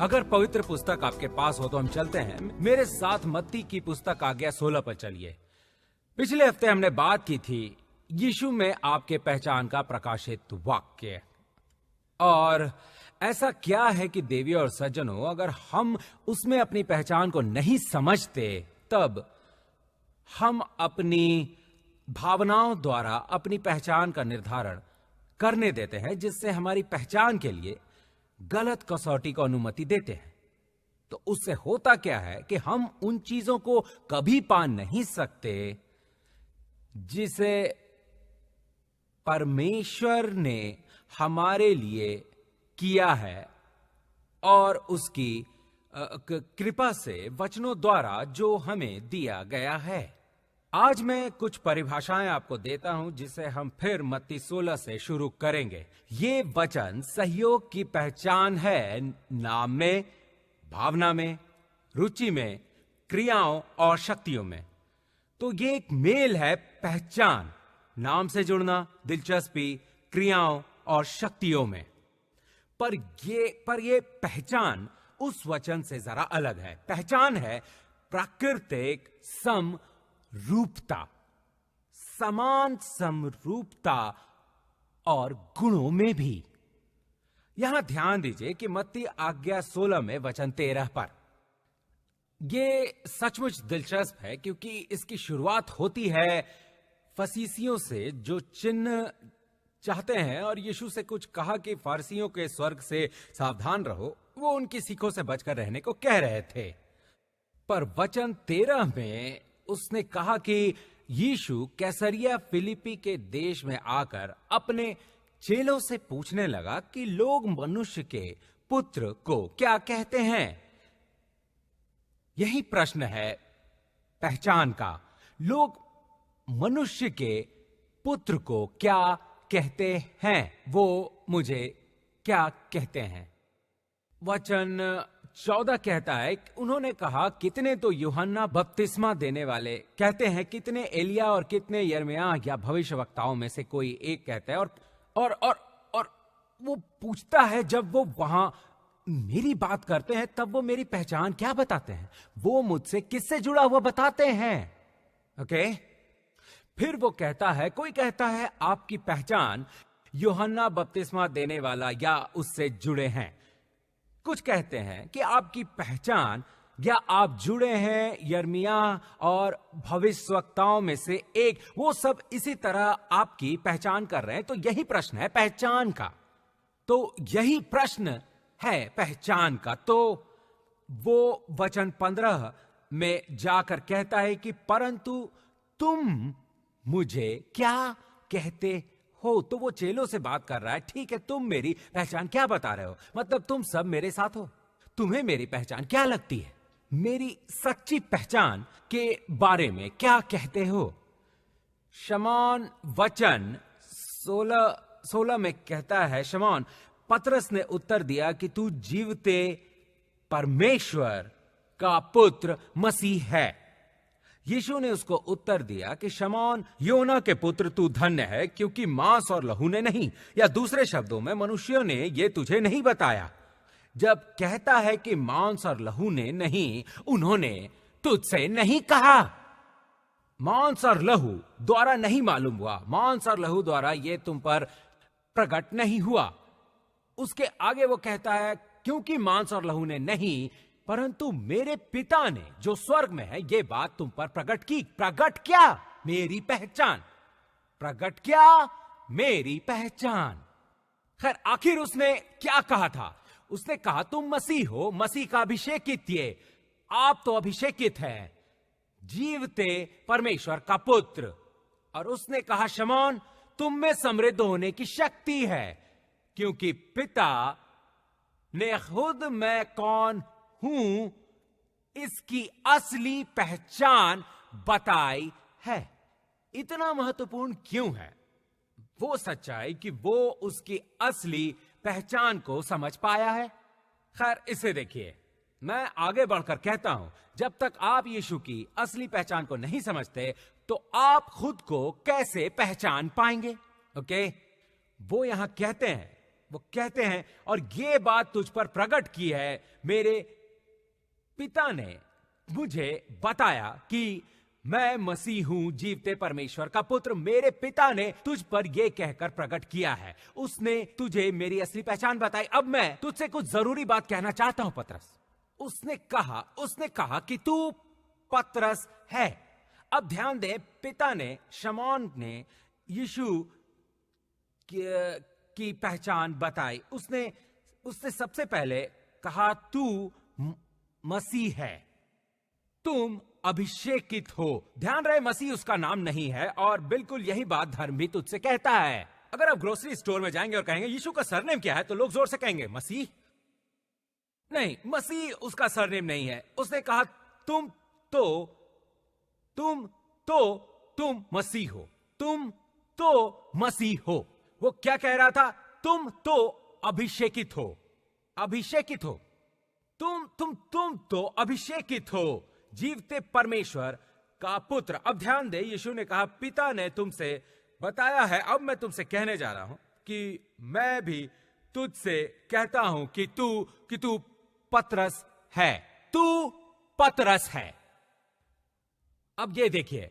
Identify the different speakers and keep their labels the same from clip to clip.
Speaker 1: अगर पवित्र पुस्तक आपके पास हो तो हम चलते हैं। मेरे साथ मत्ती की पुस्तक आज्ञा 16 पर चलिए। पिछले हफ्ते हमने बात की थी यीशु में आपके पहचान का प्रकाशित वाक्य। और ऐसा क्या है कि देवी और सज्जनों, अगर हम उसमें अपनी पहचान को नहीं समझते तब हम अपनी भावनाओं द्वारा अपनी पहचान का निर्धारण करने देते हैं, जिससे हमारी पहचान के लिए गलत कसौटी को अनुमति देते हैं। तो उससे होता क्या है कि हम उन चीजों को कभी पा नहीं सकते जिसे परमेश्वर ने हमारे लिए किया है, और उसकी कृपा से वचनों द्वारा जो हमें दिया गया है। आज मैं कुछ परिभाषाएं आपको देता हूं जिसे हम फिर मत्ती 16 से शुरू करेंगे। ये वचन सहयोग की पहचान है, नाम में, भावना में, रुचि में, क्रियाओं और शक्तियों में। तो ये एक मेल है, पहचान, नाम से जुड़ना, दिलचस्पी, क्रियाओं और शक्तियों में। पर ये पहचान उस वचन से जरा अलग है। पहचान है प्राकृतिक समरूपता, समान समरूपता और गुणों में भी। यहां ध्यान दीजिए कि मत्ती आज्ञा 16 में वचन 13 पर यह सचमुच दिलचस्प है, क्योंकि इसकी शुरुआत होती है फरीसियों से जो चिन्ह चाहते हैं, और यीशु से कुछ कहा कि फारसियों के स्वर्ग से सावधान रहो, वो उनकी सीखों से बचकर रहने को कह रहे थे। पर वचन 13 में उसने कहा कि यीशु कैसरिया फिलिपी के देश में आकर अपने चेलों से पूछने लगा कि लोग मनुष्य के पुत्र को क्या कहते हैं। यही प्रश्न है पहचान का। लोग मनुष्य के पुत्र को क्या कहते हैं, वो मुझे क्या कहते हैं। वचन 14 कहता है, उन्होंने कहा कितने तो यूहन्ना बपतिस्मा देने वाले कहते हैं, कितने एलिया और कितने यिर्मयाह या भविष्यवक्ताओं में से कोई एक कहता है। और वो पूछता है, जब वो वहां मेरी बात करते हैं तब वो मेरी पहचान क्या बताते हैं, वो मुझसे किससे जुड़ा हुआ बताते हैं। ओके, फिर वो कहता है, कोई कहता है आपकी पहचान यूहन्ना बपतिस्मा देने वाला या उससे जुड़े हैं। कुछ कहते हैं कि आपकी पहचान या आप जुड़े हैं यिर्मयाह और भविष्यवक्ताओं में से एक। वो सब इसी तरह आपकी पहचान कर रहे हैं। तो यही प्रश्न है पहचान का। तो यही प्रश्न है पहचान का। तो वो वचन 15 में जाकर कहता है कि परंतु तुम मुझे क्या कहते हो। तो वो चेलों से बात कर रहा है, ठीक है, तुम मेरी पहचान क्या बता रहे हो, मतलब तुम सब मेरे साथ हो, तुम्हें मेरी पहचान क्या लगती है, मेरी सच्ची पहचान के बारे में क्या कहते हो। शमौन वचन 16 में कहता है, शमौन पतरस ने उत्तर दिया कि तू जीवते परमेश्वर का पुत्र मसीह है। यीशु ने उसको उत्तर दिया कि शमौन योना के पुत्र, तू धन्य है, क्योंकि मांस और लहू ने नहीं, या दूसरे शब्दों में मनुष्यों ने ये तुझे नहीं बताया। जब कहता है कि मांस और लहू ने नहीं, उन्होंने तुझसे नहीं कहा। मांस और लहू द्वारा नहीं मालूम हुआ, मांस और लहू द्वारा ये तुम पर प्रकट नहीं हुआ। उसके आगे वो कहता है, क्योंकि मांस और लहू ने नहीं, परंतु मेरे पिता ने जो स्वर्ग में है ये बात तुम पर प्रकट की। प्रकट क्या? मेरी पहचान। प्रकट क्या? मेरी पहचान। खैर, आखिर उसने क्या कहा था? उसने कहा तुम मसीह हो, मसीह का अभिषेकित ये, आप तो अभिषेकित हैं, जीवते परमेश्वर का पुत्र। और उसने कहा शमौन तुम में समृद्ध होने की शक्ति है, क्योंकि पिता ने खुद मैं कौन हूं इसकी असली पहचान बताई है। इतना महत्वपूर्ण क्यों है वो सच्चाई कि वो उसकी असली पहचान को समझ पाया है? खैर, इसे देखिए, मैं आगे बढ़कर कहता हूं, जब तक आप यीशु की असली पहचान को नहीं समझते तो आप खुद को कैसे पहचान पाएंगे? ओके, वो यहां कहते हैं वो कहते हैं, और ये बात तुझ पर प्रकट की है, मेरे पिता ने मुझे बताया कि मैं मसीह हूं, जीवते परमेश्वर का पुत्र। मेरे पिता ने तुझ पर यह कहकर प्रकट किया है। उसने तुझे मेरी असली पहचान बताई। अब मैं तुझसे कुछ जरूरी बात कहना चाहता हूं पतरस। उसने कहा कि तू पतरस है। अब ध्यान दे, पिता ने, शमौन ने यीशु की पहचान बताई। उसने सबसे पहले कहा, तू मसीह है, तुम अभिषेकित हो। ध्यान रहे, मसीह उसका नाम नहीं है, और बिल्कुल यही बात धर्म भी तुझसे कहता है। अगर आप ग्रोसरी स्टोर में जाएंगे और कहेंगे यीशु का सरनेम क्या है, तो लोग जोर से कहेंगे मसीह। नहीं, मसीह उसका सरनेम नहीं है। उसने कहा तुम तो मसीह हो, तुम तो मसीह हो। वो क्या कह रहा था? तुम तो अभिषेकित हो, अभिषेकित हो। तुम तो अभिषेकित हो, जीवते परमेश्वर का पुत्र। अब ध्यान दे, यीशु ने कहा, पिता ने तुमसे बताया है। अब मैं तुमसे कहने जा रहा हूं कि मैं भी तुझसे कहता हूं कि तू पतरस है, तू पतरस है। अब ये देखिए,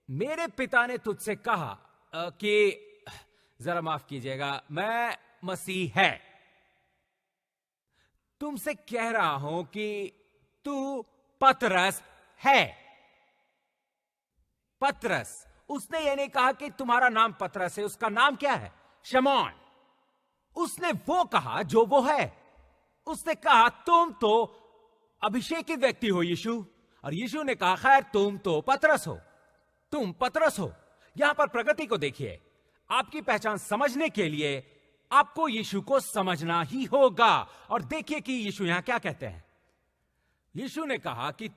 Speaker 1: मेरे पिता ने तुझसे कहा कि, जरा माफ कीजिएगा, मैं मसीह है। तुमसे कह रहा हूं कि तू पतरस है। पतरस, उसने ये नहीं कहा कि तुम्हारा नाम पतरस है। उसका नाम क्या है? शमौन। उसने वो कहा जो वो है। उसने कहा तुम तो अभिषेकित व्यक्ति हो यीशु, और यीशु ने कहा खैर तुम तो पतरस हो, तुम पतरस हो। यहां पर प्रगति को देखिए। आपकी पहचान समझने के लिए आपको यीशु को समझना ही होगा। और देखिए कि यीशु यहां क्या कहते हैं। यीशु ने कहा कि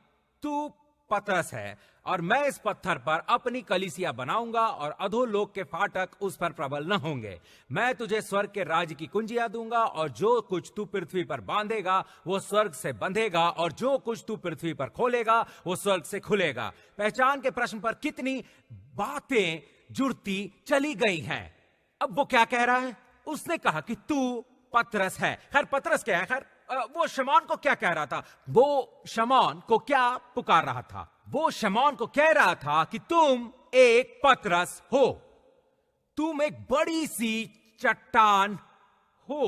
Speaker 1: तू पतरस है, और मैं इस पत्थर पर अपनी कलीसिया बनाऊंगा, और अधोलोक के फाटक उस पर प्रबल न होंगे। मैं तुझे स्वर्ग के राज्य की कुंजियां दूंगा, और जो कुछ तू पृथ्वी पर बांधेगा वो स्वर्ग से बंधेगा, और जो कुछ तू पृथ्वी पर खोलेगा वो स्वर्ग से खुलेगा। पहचान के प्रश्न पर कितनी बातें जुड़ती चली गई हैं। अब वो क्या कह रहा है? उसने कहा कि तू पतरस है। खैर पतरस क्या है? खैर वो शमौन को क्या कह रहा था? वो शमौन को क्या पुकार रहा था? वो शमौन को कह रहा था कि तुम एक पतरस हो, तुम एक बड़ी सी चट्टान हो।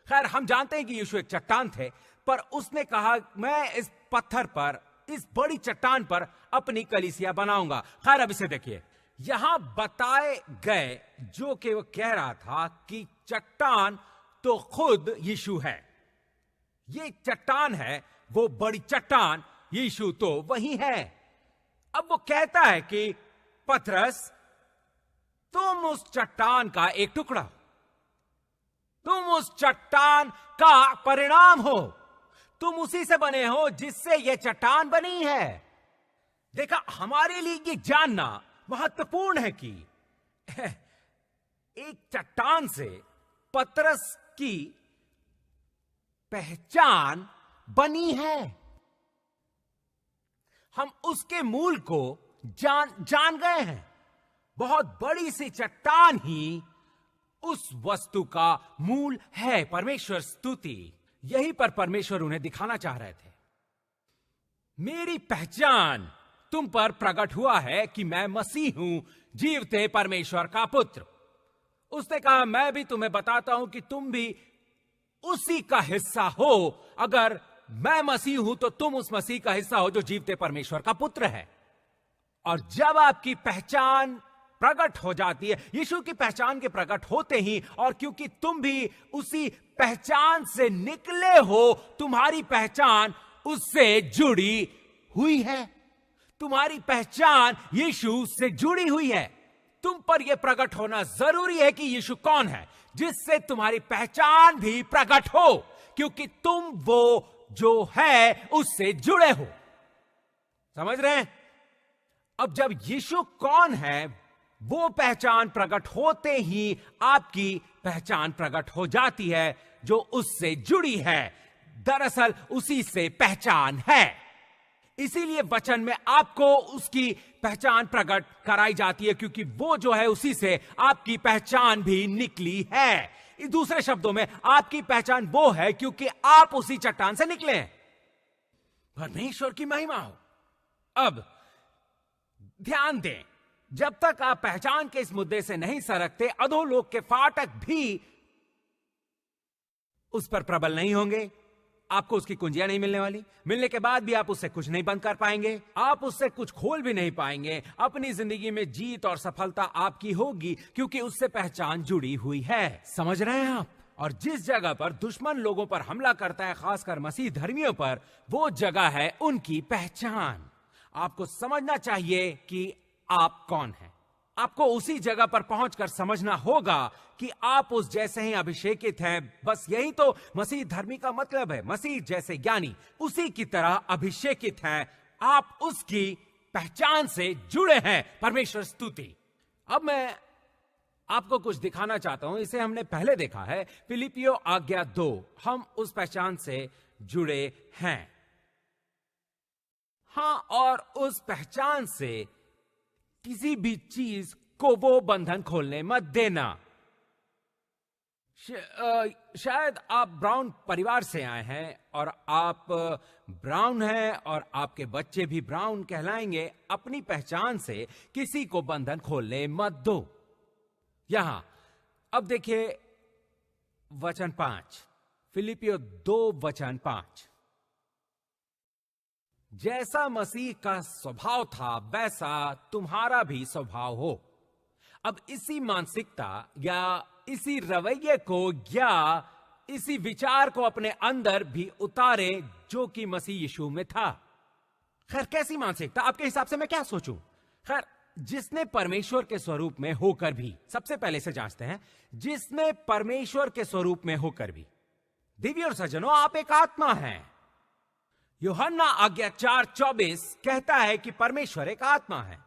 Speaker 1: खैर हम जानते हैं कि यीशु एक चट्टान थे, पर उसने कहा मैं इस पत्थर पर, इस बड़ी चट्टान पर अपनी कलीसिया बनाऊंगा। खैर अब इसे देखिए, यहां बताए गए जो कि वो कह रहा था कि चट्टान तो खुद यीशु है। ये चट्टान है, वो बड़ी चट्टान, यीशु तो वही है। अब वो कहता है कि पतरस तुम उस चट्टान का एक टुकड़ा, तुम उस चट्टान का परिणाम हो, तुम उसी से बने हो जिससे यह चट्टान बनी है। देखा, हमारे लिए ये जानना महत्वपूर्ण है कि एक चट्टान से पतरस की पहचान बनी है। हम उसके मूल को जान गए हैं। बहुत बड़ी सी चट्टान ही उस वस्तु का मूल है। परमेश्वर स्तुति। यही पर परमेश्वर उन्हें दिखाना चाह रहे थे। मेरी पहचान तुम पर प्रकट हुआ है कि मैं मसीह हूं, जीवते परमेश्वर का पुत्र। उसने कहा मैं भी तुम्हें बताता हूं कि तुम भी उसी का हिस्सा हो। अगर मैं मसीह हूं तो तुम उस मसीह का हिस्सा हो जो जीवते परमेश्वर का पुत्र है। और जब आपकी पहचान प्रकट हो जाती है, यीशु की पहचान के प्रकट होते ही, और क्योंकि तुम भी उसी पहचान से निकले हो, तुम्हारी पहचान उससे जुड़ी हुई है। तुम्हारी पहचान यीशु से जुड़ी हुई है। तुम पर यह प्रकट होना जरूरी है कि यीशु कौन है, जिससे तुम्हारी पहचान भी प्रकट हो, क्योंकि तुम वो जो है उससे जुड़े हो। समझ रहे हैं? अब जब यीशु कौन है, वो पहचान प्रकट होते ही आपकी पहचान प्रकट हो जाती है जो उससे जुड़ी है। दरअसल उसी से पहचान है। इसीलिए वचन में आपको उसकी पहचान प्रकट कराई जाती है, क्योंकि वो जो है उसी से आपकी पहचान भी निकली है। दूसरे शब्दों में आपकी पहचान वो है क्योंकि आप उसी चट्टान से निकले हैं। परमेश्वर की महिमा हो। अब ध्यान दें, जब तक आप पहचान के इस मुद्दे से नहीं सरकते, अधोलोक के फाटक भी उस पर प्रबल नहीं होंगे। आपको उसकी कुंजियां नहीं मिलने वाली। मिलने के बाद भी आप उससे कुछ नहीं बंद कर पाएंगे, आप उससे कुछ खोल भी नहीं पाएंगे। अपनी जिंदगी में जीत और सफलता आपकी होगी क्योंकि उससे पहचान जुड़ी हुई है। समझ रहे हैं आप? और जिस जगह पर दुश्मन लोगों पर हमला करता है, खासकर मसीह धर्मियों पर, वो जगह है उनकी पहचान। आपको समझना चाहिए कि आप कौन हैं। आपको उसी जगह पर पहुंचकर समझना होगा कि आप उस जैसे ही अभिषेकित हैं। बस यही तो मसीह धर्मी का मतलब है। मसीह जैसे ज्ञानी उसी की तरह अभिषेकित हैं। आप उसकी पहचान से जुड़े हैं। परमेश्वर स्तुति। अब मैं आपको कुछ दिखाना चाहता हूं। इसे हमने पहले देखा है, फिलिपियों आज्ञा 2। हम उस पहचान से जुड़े हैं। हां, और उस पहचान से किसी भी चीज को वो बंधन खोलने मत देना। शायद आप ब्राउन परिवार से आए हैं और आप ब्राउन हैं और आपके बच्चे भी ब्राउन कहलाएंगे। अपनी पहचान से किसी को बंधन खोलने मत दो। यहां अब देखिए वचन 5, फिलिपियों 2 वचन 5। जैसा मसीह का स्वभाव था वैसा तुम्हारा भी स्वभाव हो। अब इसी मानसिकता या इसी रवैये को या इसी विचार को अपने अंदर भी उतारे जो कि मसीह यीशु में था। खैर, कैसी मानसिकता? आपके हिसाब से मैं क्या सोचूं? खैर, जिसने परमेश्वर के स्वरूप में होकर भी, सबसे पहले से जांचते हैं, जिसने परमेश्वर के स्वरूप में होकर भी। देवी और सज्जनों, आप एक आत्मा हैं। यूहन्ना आज्ञा 4:24 कहता है कि परमेश्वर एक आत्मा है।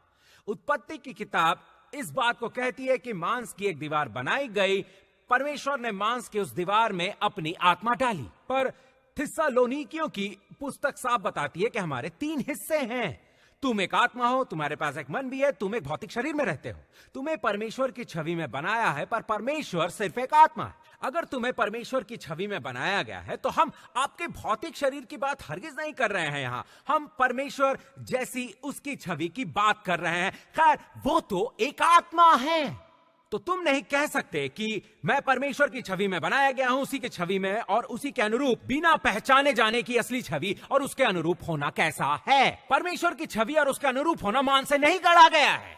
Speaker 1: उत्पत्ति की किताब इस बात को कहती है कि मांस की एक दीवार बनाई गई। परमेश्वर ने मांस की उस दीवार में अपनी आत्मा डाली। पर थिस्सलुनीकियों की पुस्तक साफ बताती है कि हमारे 3 हिस्से हैं। तुम एक आत्मा हो, तुम्हारे पास एक मन भी है, तुम एक भौतिक शरीर में रहते हो। तुम्हें परमेश्वर की छवि में बनाया है, पर परमेश्वर सिर्फ एक आत्मा है। अगर तुम्हें परमेश्वर की छवि में बनाया गया है तो हम आपके भौतिक शरीर की बात हरगिज नहीं कर रहे हैं। यहां हम परमेश्वर जैसी उसकी छवि की बात कर रहे हैं। खैर, वो तो एक आत्मा है। तो तुम नहीं कह सकते कि मैं परमेश्वर की छवि में बनाया गया हूं, उसी की छवि में और उसी के अनुरूप, बिना पहचाने जाने की असली छवि और उसके अनुरूप होना कैसा है। परमेश्वर की छवि और उसके अनुरूप होना मान से नहीं गढ़ा गया है।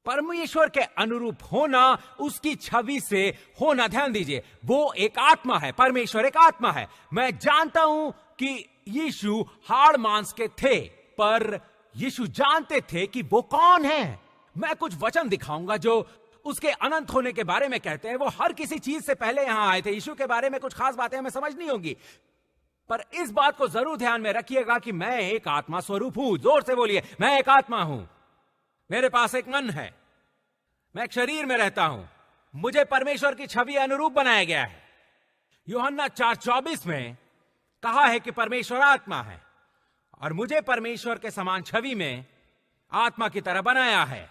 Speaker 1: परमेश्वर के अनुरूप होना उसकी छवि से होना। ध्यान दीजिए, वो एक आत्मा है। परमेश्वर एक आत्मा है। मैं जानता हूं कि यीशु हाड़ मांस के थे, पर यीशु जानते थे कि वो कौन है। मैं कुछ वचन दिखाऊंगा जो उसके अनंत होने के बारे में कहते हैं। वो हर किसी चीज से पहले यहां आए थे। यीशु के बारे में कुछ खास बातें हमें समझ नहीं होंगी, पर इस बात को जरूर ध्यान में रखिएगा कि मैं एक आत्मा स्वरूप हूं। जोर से बोलिए, मैं एक आत्मा हूं। मेरे पास एक मन है। मैं एक शरीर में रहता हूं। मुझे परमेश्वर की छवि अनुरूप बनाया गया है। यूहन्ना 4:24 में कहा है कि परमेश्वर आत्मा है और मुझे परमेश्वर के समान छवि में आत्मा की तरह बनाया है।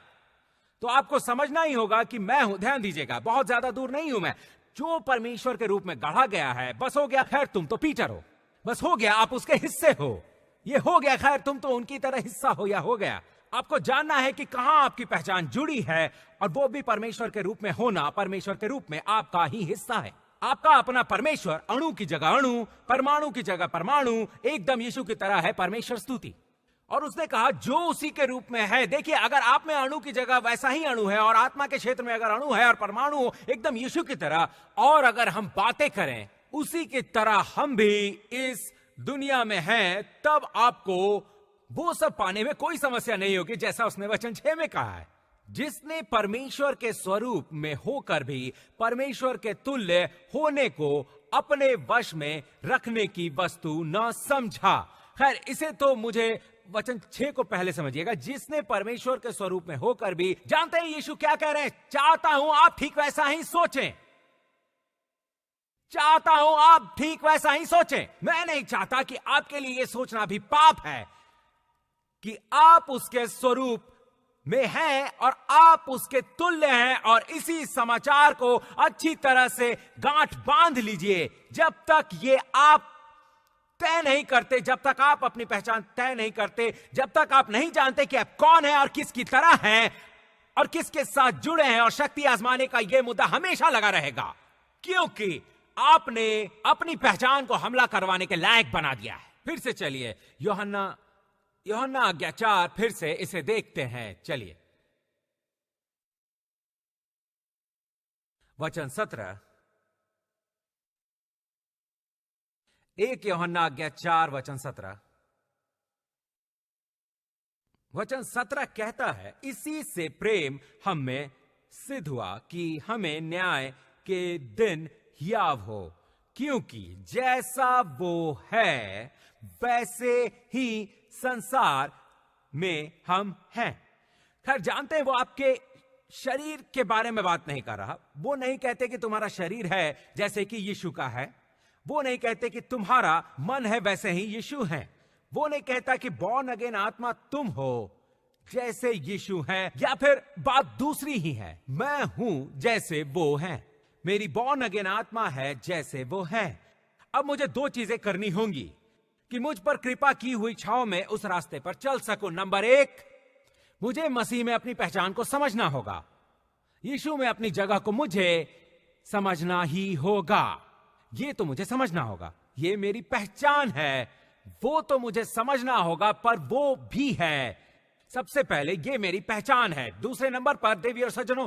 Speaker 1: तो आपको समझना ही होगा कि मैं हूं। ध्यान दीजिएगा, बहुत ज्यादा दूर नहीं हूं मैं। जो परमेश्वर के रूप में गढ़ा गया है, बस हो गया। खैर, तुम तो पीटर हो, बस हो गया, आप उसके हिस्से हो। ये हो गया। खैर, तुम तो उनकी तरह हिस्सा हो या हो गया। आपको जानना है कि कहां आपकी पहचान जुड़ी है, और वो भी परमेश्वर के रूप में होना। परमेश्वर के रूप में आपका ही हिस्सा है। आपका अपना परमेश्वर अणु की जगह अणु, परमाणु की जगह परमाणु, एकदम यीशु की तरह है। परमेश्वर स्तुति। और उसने कहा जो उसी के रूप में है। देखिए, अगर आप में अणु की जगह वैसा ही अणु है और आत्मा के क्षेत्र में अगर अणु है और परमाणु एकदम यीशु की तरह, और अगर हम बातें करें उसी की तरह हम भी इस दुनिया में हैं, तब आपको वो सब पाने में कोई समस्या नहीं होगी, जैसा उसने वचन 6 में कहा है। जिसने परमेश्वर के स्वरूप में होकर भी परमेश्वर के तुल्य होने को अपने वश में रखने की वस्तु न समझा। खैर, इसे तो मुझे वचन 6 को पहले समझिएगा। जिसने परमेश्वर के स्वरूप में होकर भी, जानते हैं यीशु क्या कह रहे हैं? चाहता हूं आप ठीक वैसा ही सोचें। चाहता हूं आप ठीक वैसा ही सोचें। मैं नहीं चाहता कि आपके लिए यह सोचना भी पाप है कि आप उसके स्वरूप में हैं और आप उसके तुल्य हैं। और इसी समाचार को अच्छी तरह से गांठ बांध लीजिए। जब तक ये आप तय नहीं करते, जब तक आप अपनी पहचान तय नहीं करते, जब तक आप नहीं जानते कि आप कौन हैं और किसकी तरह हैं और किसके साथ जुड़े हैं, और शक्ति आजमाने का यह मुद्दा हमेशा लगा रहेगा, क्योंकि आपने अपनी पहचान को हमला करवाने के लायक बना दिया है। फिर से चलिए यूहन्ना आज्ञा 4, फिर से इसे देखते हैं। चलिए वचन 17, 1 यूहन्ना आज्ञा 4 वचन 17। वचन 17 कहता है, इसी से प्रेम हम में सिद्ध हुआ कि हमें न्याय के दिन याव हो, क्योंकि जैसा वो है वैसे ही संसार में हम हैं। खैर जानते हैं वो आपके शरीर के बारे में बात नहीं कर रहा। वो नहीं कहते कि तुम्हारा शरीर है जैसे कि यीशु का है। वो नहीं कहते कि तुम्हारा मन है वैसे ही यीशु है। वो नहीं कहता कि बॉर्न अगेन आत्मा तुम हो जैसे यीशु है, या फिर बात दूसरी ही है, मैं हूं जैसे वो है। मेरी बॉर्न अगेन आत्मा है जैसे वो है। अब मुझे 2 चीजें करनी होंगी कि मुझ पर कृपा की हुई छाव में उस रास्ते पर चल सकूं। नंबर 1, मुझे मसीह में अपनी पहचान को समझना होगा। यीशु में अपनी जगह को मुझे समझना ही होगा। ये तो मुझे समझना होगा, ये मेरी पहचान है। वो तो मुझे समझना होगा, पर वो भी है। सबसे पहले ये मेरी पहचान है। दूसरे नंबर पर देवी और सज्जनों,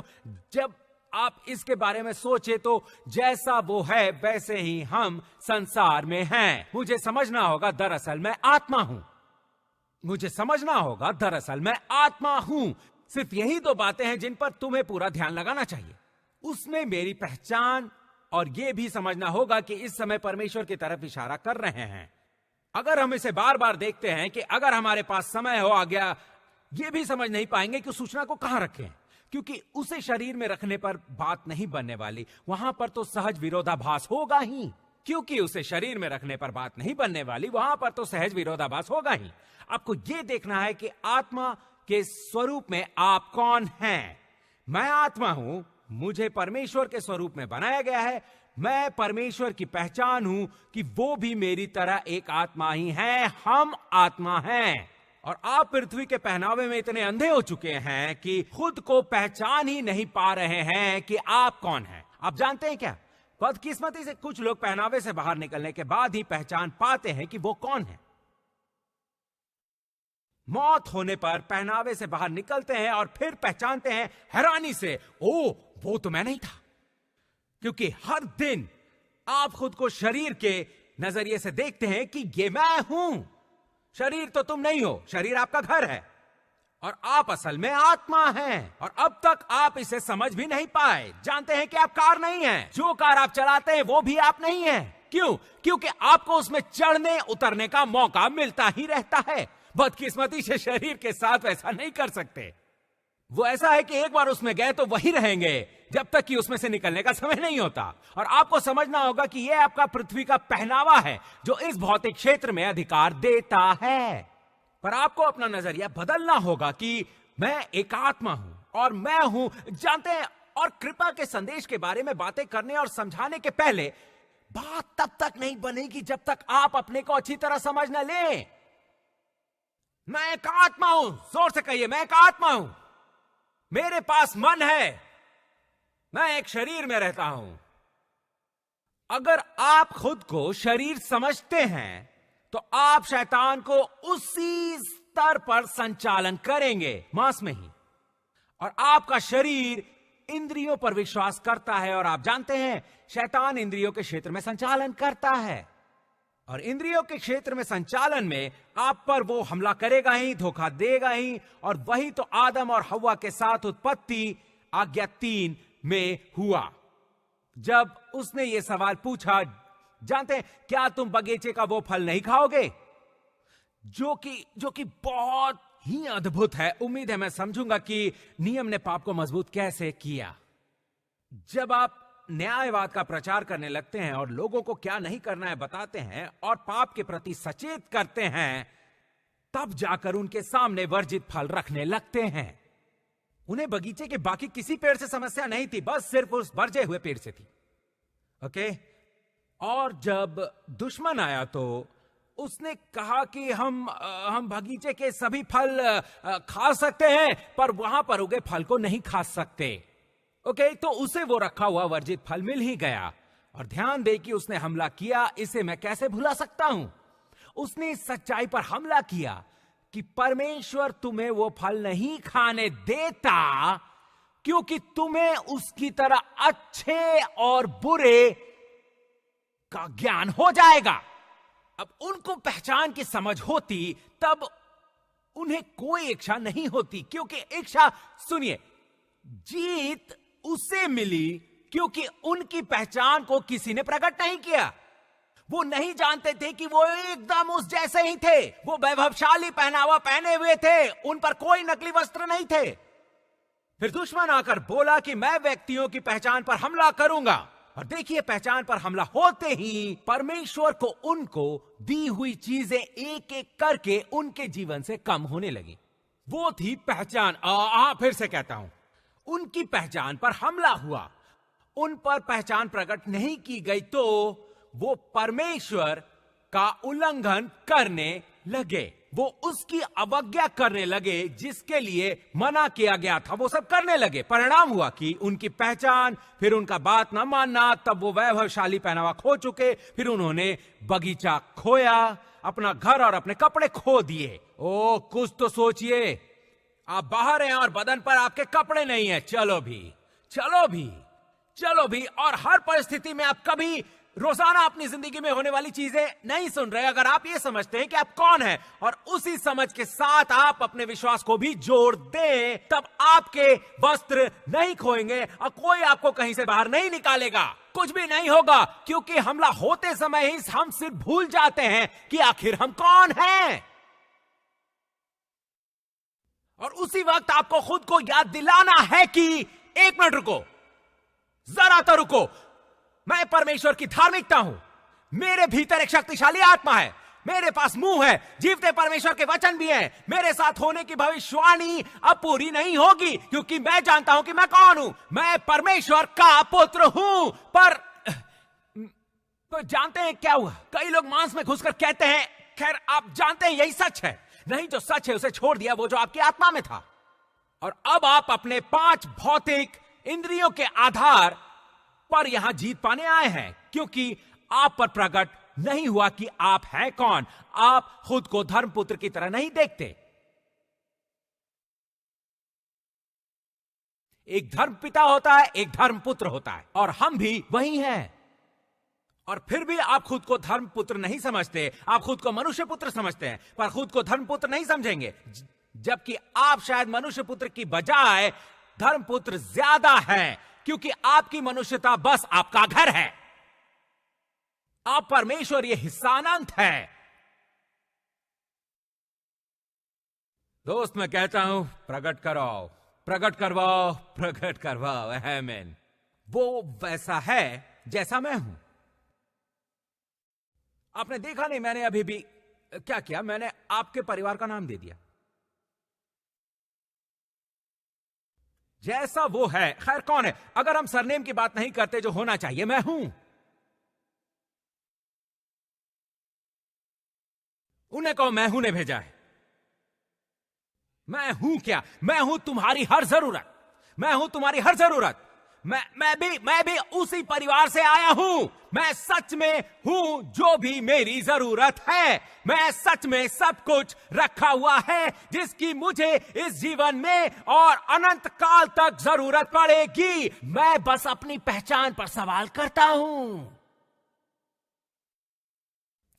Speaker 1: जब आप इसके बारे में सोचे तो जैसा वो है वैसे ही हम संसार में हैं। मुझे समझना होगा दरअसल मैं आत्मा हूं। मुझे समझना होगा दरअसल मैं आत्मा हूं। सिर्फ यही 2 बातें हैं जिन पर तुम्हें पूरा ध्यान लगाना चाहिए। उसमें मेरी पहचान, और यह भी समझना होगा कि इस समय परमेश्वर की तरफ इशारा कर रहे हैं। अगर हम इसे बार बार देखते हैं कि अगर हमारे पास समय हो आ गया, यह भी समझ नहीं पाएंगे कि सूचना को कहां रखें, क्योंकि उसे शरीर में रखने पर बात नहीं बनने वाली। वहां पर तो सहज विरोधाभास होगा ही। क्योंकि उसे शरीर में रखने पर बात नहीं बनने वाली, वहां पर तो सहज विरोधाभास होगा ही। आपको यह देखना है कि आत्मा के स्वरूप में आप कौन हैं। मैं आत्मा हूं, मुझे परमेश्वर के स्वरूप में बनाया गया है। मैं परमेश्वर की पहचान हूं कि वो भी मेरी तरह एक आत्मा ही है। हम आत्मा हैं। और आप पृथ्वी के पहनावे में इतने अंधे हो चुके हैं कि खुद को पहचान ही नहीं पा रहे हैं कि आप कौन हैं। आप जानते हैं क्या, बदकिस्मती से कुछ लोग पहनावे से बाहर निकलने के बाद ही पहचान पाते हैं कि वो कौन है। मौत होने पर पहनावे से बाहर निकलते हैं और फिर पहचानते हैं हैरानी से, ओ वो तो मैं नहीं था। क्योंकि हर दिन आप खुद को शरीर के नजरिए से देखते हैं कि ये मैं हूं। शरीर तो तुम नहीं हो, शरीर आपका घर है और आप असल में आत्मा हैं। और अब तक आप इसे समझ भी नहीं पाए। जानते हैं कि आप कार नहीं हैं। जो कार आप चलाते हैं वो भी आप नहीं हैं। क्यों? क्योंकि आपको उसमें चढ़ने उतरने का मौका मिलता ही रहता है। बदकिस्मती से शरीर के साथ ऐसा नहीं कर सकते। वो ऐसा है कि एक बार उसमें गए तो वही रहेंगे जब तक कि उसमें से निकलने का समय नहीं होता। और आपको समझना होगा कि यह आपका पृथ्वी का पहनावा है जो इस भौतिक क्षेत्र में अधिकार देता है। पर आपको अपना नजरिया बदलना होगा कि मैं एक आत्मा हूं और मैं हूं। जानते हैं, और कृपा के संदेश के बारे में बातें करने और समझाने के पहले बात तब तक नहीं बनेगी जब तक आप अपने को अच्छी तरह समझ न लें। मैं एक आत्मा हूं। जोर से कहिए, मैं एक आत्मा हूं। मेरे पास मन है। मैं एक शरीर में रहता हूं। अगर आप खुद को शरीर समझते हैं तो आप शैतान को उसी स्तर पर संचालन करेंगे, मांस में ही। और आपका शरीर इंद्रियों पर विश्वास करता है। और आप जानते हैं शैतान इंद्रियों के क्षेत्र में संचालन करता है। और इंद्रियों के क्षेत्र में संचालन में आप पर वो हमला करेगा ही, धोखा देगा ही। और वही तो आदम और हव्वा के साथ उत्पत्ति आज्ञा 3 में हुआ। जब उसने ये सवाल पूछा, जानते हैं, क्या तुम बगीचे का वो फल नहीं खाओगे? जो कि बहुत ही अद्भुत है। उम्मीद है मैं समझूंगा कि नियम ने पाप को मजबूत कैसे किया। जब आप न्यायवाद का प्रचार करने लगते हैं और लोगों को क्या नहीं करना है बताते हैं और पाप के प्रति सचेत करते हैं, तब जाकर उनके सामने वर्जित फल रखने लगते हैं। उन्हें बगीचे के बाकी किसी पेड़ से समस्या नहीं थी, बस सिर्फ उस बरजे हुए पेड़ से थी। ओके? और जब दुश्मन आया तो उसने कहा कि हम बगीचे के सभी फल खा सकते हैं, पर वहां पर उगे फल को नहीं खा सकते। ओके? तो उसे वो रखा हुआ वर्जित फल मिल ही गया। और ध्यान दे कि उसने हमला किया, इसे मैं कैसे भुला सकता हूं? उसने इस सच्चाई पर हमला किया कि परमेश्वर तुम्हें वो फल नहीं खाने देता क्योंकि तुम्हें उसकी तरह अच्छे और बुरे का ज्ञान हो जाएगा। अब उनको पहचान की समझ होती तब उन्हें कोई इच्छा नहीं होती, क्योंकि इच्छा, सुनिए, जीत उसे मिली क्योंकि उनकी पहचान को किसी ने प्रकट नहीं किया। वो नहीं जानते थे कि वो एकदम उस जैसे ही थे। वो वैभवशाली पहनावा पहने हुए थे, उन पर कोई नकली वस्त्र नहीं थे। फिर दुश्मन आकर बोला कि मैं व्यक्तियों की पहचान पर हमला करूंगा। और देखिए, पहचान पर हमला होते ही परमेश्वर को उनको दी हुई चीजें एक एक करके उनके जीवन से कम होने लगी। वो थी पहचान। फिर से कहता हूं, उनकी पहचान पर हमला हुआ। उन पर पहचान प्रकट नहीं की गई तो वो परमेश्वर का उल्लंघन करने लगे। वो उसकी अवज्ञा करने लगे, जिसके लिए मना किया गया था वो सब करने लगे। परिणाम हुआ कि उनकी पहचान, फिर उनका बात न मानना, तब वो वैभवशाली पहनावा खो चुके। फिर उन्होंने बगीचा खोया, अपना घर और अपने कपड़े खो दिए। ओ, कुछ तो सोचिए। आप बाहर हैं और बदन पर आपके कपड़े नहीं है। चलो भी। और हर परिस्थिति में आप कभी रोजाना अपनी जिंदगी में होने वाली चीजें नहीं सुन रहे। अगर आप ये समझते हैं कि आप कौन हैं और उसी समझ के साथ आप अपने विश्वास को भी जोड़ दें, तब आपके वस्त्र नहीं खोएंगे और कोई आपको कहीं से बाहर नहीं निकालेगा। कुछ भी नहीं होगा, क्योंकि हमला होते समय ही हम सिर्फ भूल जाते हैं कि आखिर हम कौन हैं। और उसी वक्त आपको खुद को याद दिलाना है कि एक मिनट रुको, जरा तो रुको। मैं परमेश्वर की धार्मिकता हूं। मेरे भीतर एक शक्तिशाली आत्मा है। मेरे पास मुंह है, जीवते परमेश्वर के वचन भी हैं। मेरे साथ होने की भविष्यवाणी अब पूरी नहीं होगी, क्योंकि मैं जानता हूं कि मैं कौन हूं। मैं परमेश्वर का पुत्र हूं। पर तो जानते हैं क्या हुआ? कई लोग मांस में घुसकर कहते हैं, खैर आप जानते हैं यही सच है। नहीं, जो सच है उसे छोड़ दिया, वो जो आपकी आत्मा में था। और अब आप अपने 5 भौतिक इंद्रियों के आधार पर यहां जीत पाने आए हैं, क्योंकि आप पर प्रकट नहीं हुआ कि आप हैं कौन। आप खुद को धर्मपुत्र की तरह नहीं देखते। एक धर्मपिता होता है, एक धर्मपुत्र होता है, और हम भी वही हैं। और फिर भी आप खुद को धर्मपुत्र नहीं समझते। आप खुद को मनुष्य पुत्र समझते हैं, पर खुद को धर्मपुत्र नहीं समझेंगे। जबकि आप शायद मनुष्य पुत्र की बजाय धर्मपुत्र ज्यादा है, क्योंकि आपकी मनुष्यता बस आपका घर है। आप परमेश्वर ये हिस्सानंत है। दोस्त, मैं कहता हूं, प्रकट कराओ, प्रकट करवाओ। आमीन। वो वैसा है जैसा मैं हूं। आपने देखा नहीं, मैंने अभी भी क्या किया? मैंने आपके परिवार का नाम दे दिया। जैसा वो है, खैर कौन है? अगर हम सरनेम की बात नहीं करते, जो होना चाहिए, मैं हूं। उन्हें कहो मैं हूं ने भेजा है। मैं हूं क्या? मैं हूं तुम्हारी हर जरूरत। मैं हूं तुम्हारी हर जरूरत। मैं भी उसी परिवार से आया हूं। मैं सच में हूं जो भी मेरी जरूरत है। मैं सच में सब कुछ रखा हुआ है जिसकी मुझे इस जीवन में और अनंत काल तक जरूरत पड़ेगी। मैं बस अपनी पहचान पर सवाल करता हूं।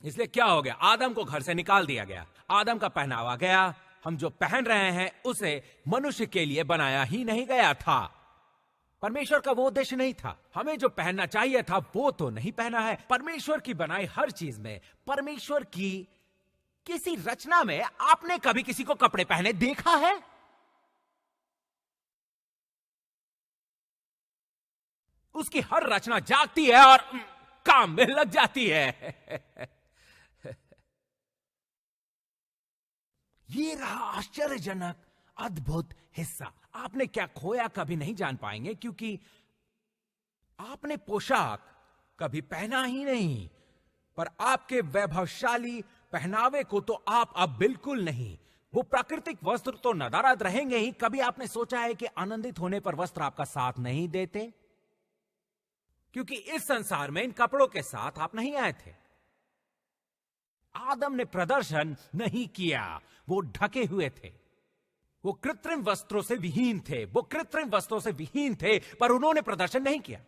Speaker 1: इसलिए क्या हो गया? आदम को घर से निकाल दिया गया, आदम का पहनावा गया। हम जो पहन रहे हैं उसे मनुष्य के लिए बनाया ही नहीं गया था। परमेश्वर का वो उद्देश्य नहीं था। हमें जो पहनना चाहिए था वो तो नहीं पहना है। परमेश्वर की बनाई हर चीज में, परमेश्वर की किसी रचना में आपने कभी किसी को कपड़े पहने देखा है? उसकी हर रचना जागती है और काम में लग जाती है। ये रहा आश्चर्यजनक अद्भुत हिस्सा। आपने क्या खोया कभी नहीं जान पाएंगे, क्योंकि आपने पोशाक कभी पहना ही नहीं। पर आपके वैभवशाली पहनावे को तो आप अब बिल्कुल नहीं। वो प्राकृतिक वस्त्र तो नदारद रहेंगे ही। कभी आपने सोचा है कि आनंदित होने पर वस्त्र आपका साथ नहीं देते? क्योंकि इस संसार में इन कपड़ों के साथ आप नहीं आए थे। आदम ने प्रदर्शन नहीं किया, वो ढके हुए थे। वो कृत्रिम वस्त्रों से विहीन थे, वो कृत्रिम वस्त्रों से विहीन थे, पर उन्होंने प्रदर्शन नहीं किया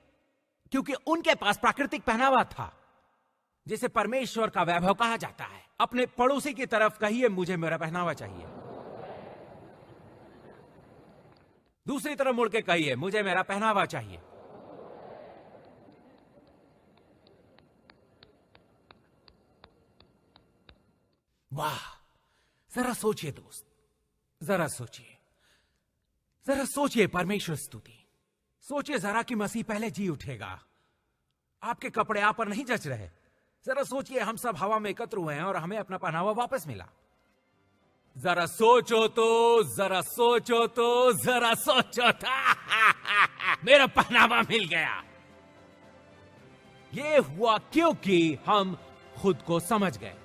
Speaker 1: क्योंकि उनके पास प्राकृतिक पहनावा था, जिसे परमेश्वर का वैभव कहा जाता है। अपने पड़ोसी की तरफ कहिए, मुझे मेरा पहनावा चाहिए। दूसरी तरफ मुड़ के कहिए, मुझे मेरा पहनावा चाहिए। वाह, जरा सोचिए दोस्त, जरा सोचिए, जरा सोचिए। परमेश्वर स्तुति। सोचिए जरा कि मसीह पहले जी उठेगा। आपके कपड़े आप पर नहीं जच रहे। जरा सोचिए, हम सब हवा में एकत्र हुए हैं और हमें अपना पहनावा वापस मिला। जरा सोचो तो, जरा सोचो तो, जरा सोचो तो। मेरा पहनावा मिल गया। ये हुआ क्योंकि हम खुद को समझ गए।